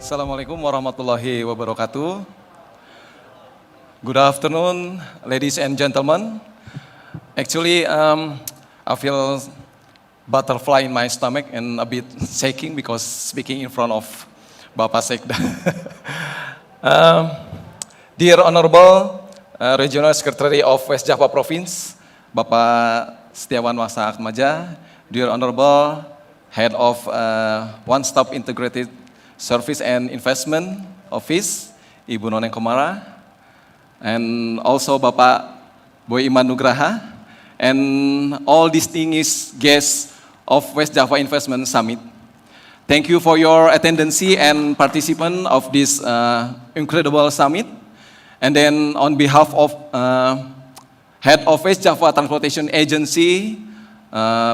Assalamualaikum warahmatullahi wabarakatuh. Good afternoon, ladies and gentlemen. Actually, I feel butterfly in my stomach and a bit shaking because speaking in front of Bapak Sekda. Dear Honorable Regional Secretary of West Java Province, Bapak Setiawan Wasa Atmaja, Dear Honorable Head of One-Stop Integrated Service and Investment Office, Ibu Noneng Komara, and also Bapak Boy Iman Nugraha, and all distinguished guests of West Java Investment Summit. Thank you for your attendance and participation of this incredible summit. And then on behalf of Head of West Java Transportation Agency,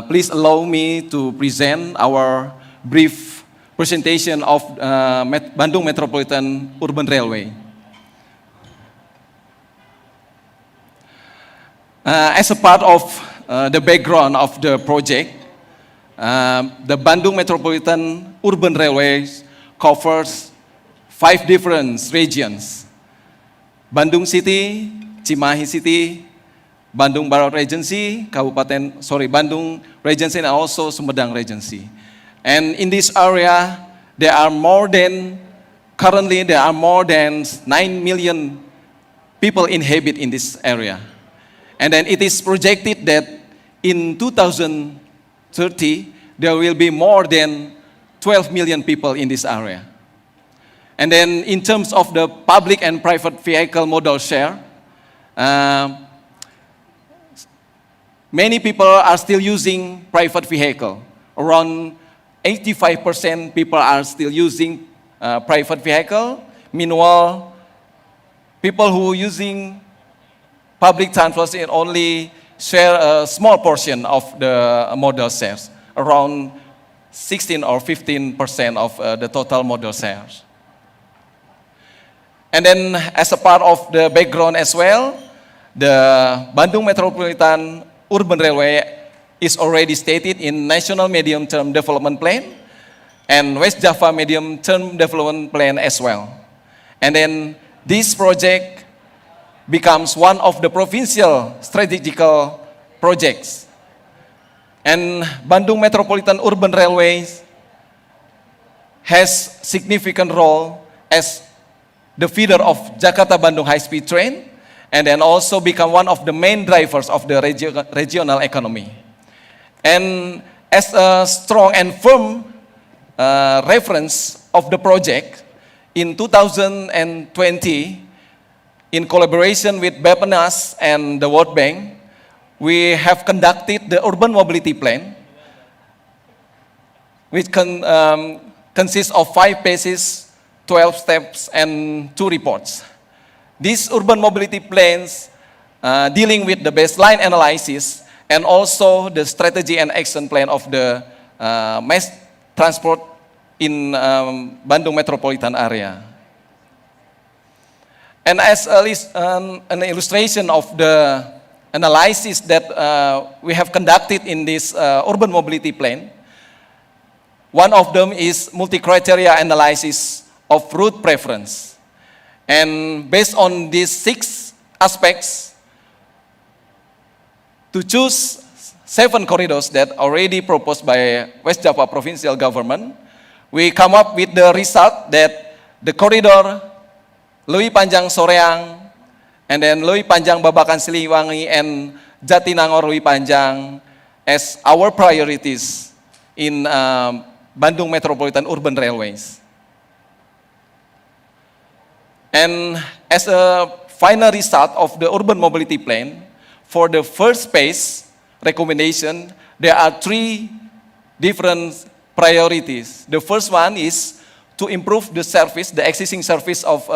please allow me to present our brief presentation of Bandung Metropolitan Urban Railway. As a part of the background of the project, the Bandung Metropolitan Urban Railway covers 5 different regions: Bandung City, Cimahi City, Bandung Barat Regency, Bandung Regency, and also Sumedang Regency. And in this area, currently there are more than 9 million people inhabit in this area. And then it is projected that in 2030, there will be more than 12 million people in this area. And then in terms of the public and private vehicle modal share, many people are still using private vehicle. Around 85% people are still using private vehicle. Meanwhile, people who are using public transportation only share a small portion of the modal shares, around 16 or 15% of the total modal shares. And then as a part of the background as well, the Bandung Metropolitan Urban Railway is already stated in National Medium Term Development Plan and West Java Medium Term Development Plan as well. And then this project becomes one of the provincial strategical projects. And Bandung Metropolitan Urban Railways has significant role as the feeder of Jakarta-Bandung high-speed train, and then also become one of the main drivers of the regional economy. And as a strong and firm reference of the project, in 2020, in collaboration with Bappenas and the World Bank, we have conducted the Urban Mobility Plan, which consists of 5 phases, 12 steps, and 2 reports. These urban mobility plans dealing with the baseline analysis and also the strategy and action plan of the mass transport in Bandung metropolitan area. And as an illustration of the analysis that we have conducted in this urban mobility plan, one of them is multi-criteria analysis of route preference. And based on these 6 aspects, to choose 7 corridors that already proposed by West Java Provincial Government, we come up with the result that the corridor Leuwi Panjang Soreang, and then Leuwi Panjang Babakan Siliwangi, and Jatinangor Leuwi Panjang as our priorities in Bandung Metropolitan Urban Railways. And as a final result of the urban mobility plan, for the first phase recommendation, there are 3 different priorities. The first one is to improve the service, the existing service of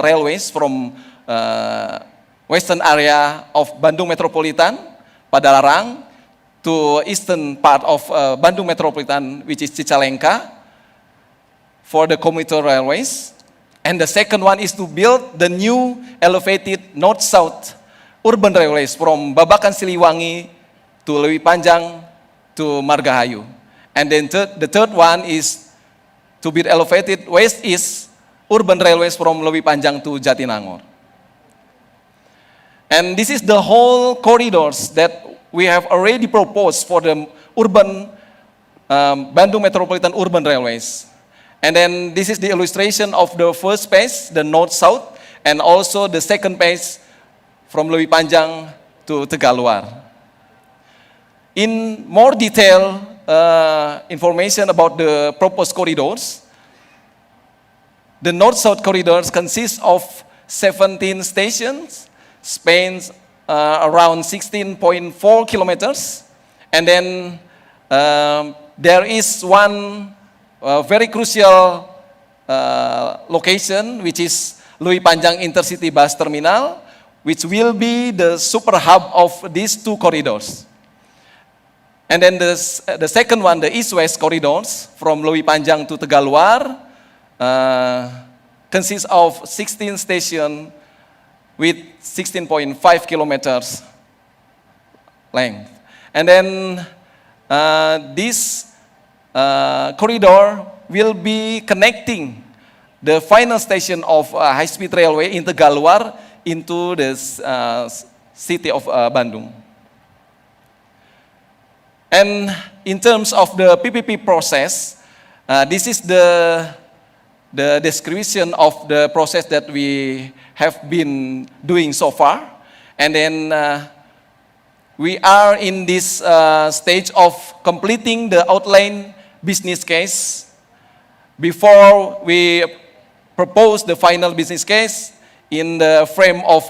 railways from western area of Bandung Metropolitan, Padalarang, to eastern part of Bandung Metropolitan, which is Cicalengka, for the commuter railways. And the second one is to build the new elevated north-south urban railways from Babakan Siliwangi to Leuwi Panjang to Margahayu. And then the third one is to be elevated west-east urban railways from Lewi Panjang to Jatinangor. And this is the whole corridors that we have already proposed for the urban Bandung Metropolitan Urban Railways. And then this is the illustration of the first phase, the north-south, and also the second phase from Lewi Panjang to Tegaluar. In more detail information about the proposed corridors, the north-south corridors consist of 17 stations, spans around 16.4 kilometers, and then there is one very crucial location, which is Lewi Panjang Intercity Bus Terminal, which will be the super hub of these two corridors. And then the second one, the east-west corridors from Lewi Panjang to Tegaluar, consists of 16 stations with 16.5 kilometers length. And then this corridor will be connecting the final station of high-speed railway in Tegaluar into the city of Bandung. And in terms of the PPP process, this is the description of the process that we have been doing so far. And then we are in this stage of completing the outline business case before we propose the final business case in the frame of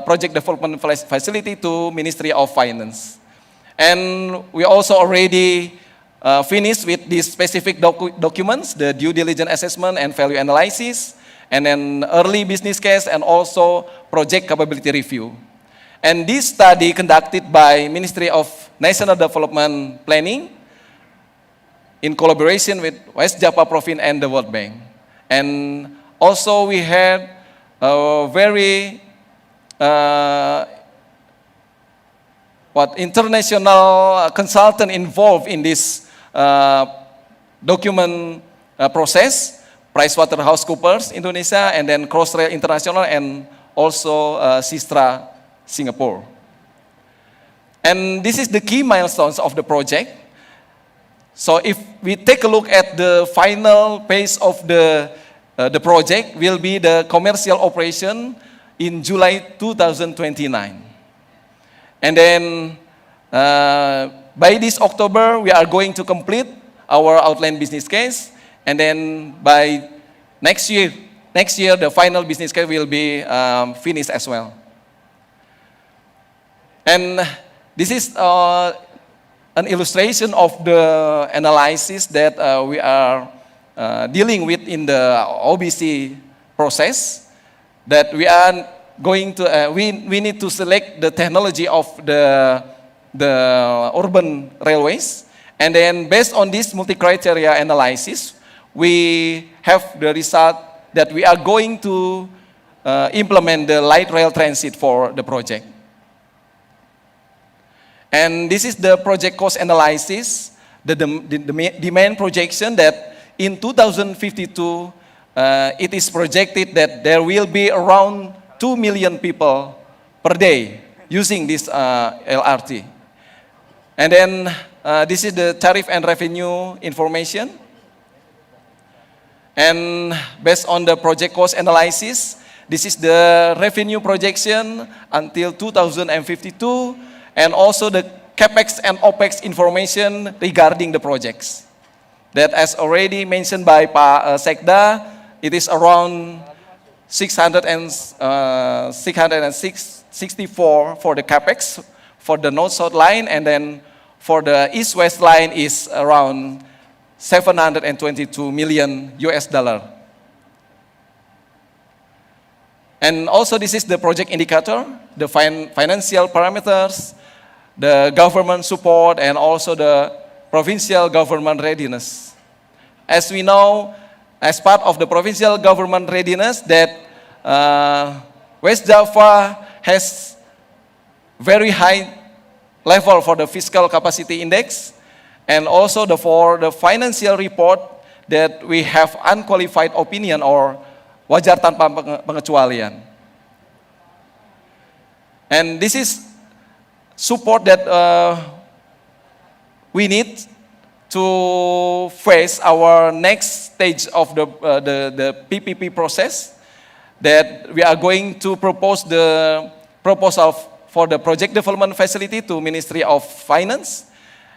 project development facility to Ministry of Finance. And we also already finished with these specific documents, the due diligence assessment and value analysis, and then early business case, and also project capability review. And this study conducted by Ministry of National Development Planning in collaboration with West Java Province and the World Bank. And also we had a very international consultant involved in this document process, PricewaterhouseCoopers Indonesia, and then Crossrail International, and also Sistra Singapore. And this is the key milestones of the project. So if we take a look at the final phase of the project, will be the commercial operation in July 2029. And then by this October, we are going to complete our outline business case. And then by next year, the final business case will be finished as well. And this is an illustration of the analysis that we are dealing with in the OBC process, that we are going to, we need to select the technology of the urban railways. And then based on this multi-criteria analysis, we have the result that we are going to implement the light rail transit for the project. And this is the project cost analysis, the demand projection that in 2052, it is projected that there will be around 2 million people per day using this LRT. And then this is the tariff and revenue information. And based on the project cost analysis, this is the revenue projection until 2052, and also the CapEx and OpEx information regarding the projects. That, as already mentioned by Pak Sekda, it is around 664 for the CapEx for the north-south line, and then for the east-west line is around 722 million US dollar. And also this is the project indicator, the financial parameters, the government support, and also the provincial government readiness. As we know, as part of the provincial government readiness, that West Java has very high level for the fiscal capacity index, and also for the financial report that we have unqualified opinion or wajar tanpa pengecualian. And this is support that we need to face our next stage of the PPP process, that we are going to propose the proposal for the project development facility to Ministry of Finance,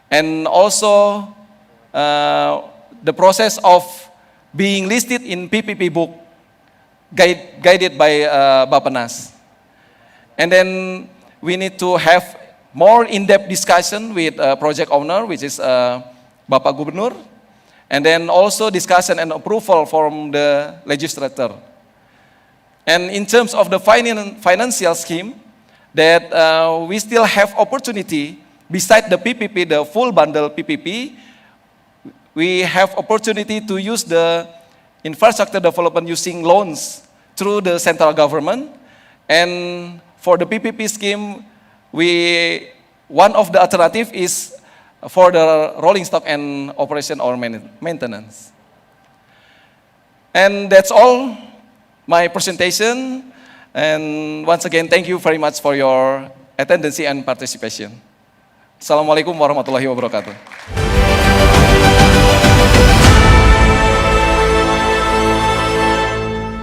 and also the process of being listed in PPP book guided by Bappenas. And then we need to have more in-depth discussion with project owner, which is Bapak Gubernur, and then also discussion and approval from the legislator. And in terms of the financial scheme, that we still have opportunity, beside the PPP, the full bundle PPP, we have opportunity to use the infrastructure development using loans through the central government. And for the PPP scheme, one of the alternative is for the rolling stock and operation or maintenance. And that's all my presentation. And once again, thank you very much for your attendance and participation. Assalamualaikum warahmatullahi wabarakatuh.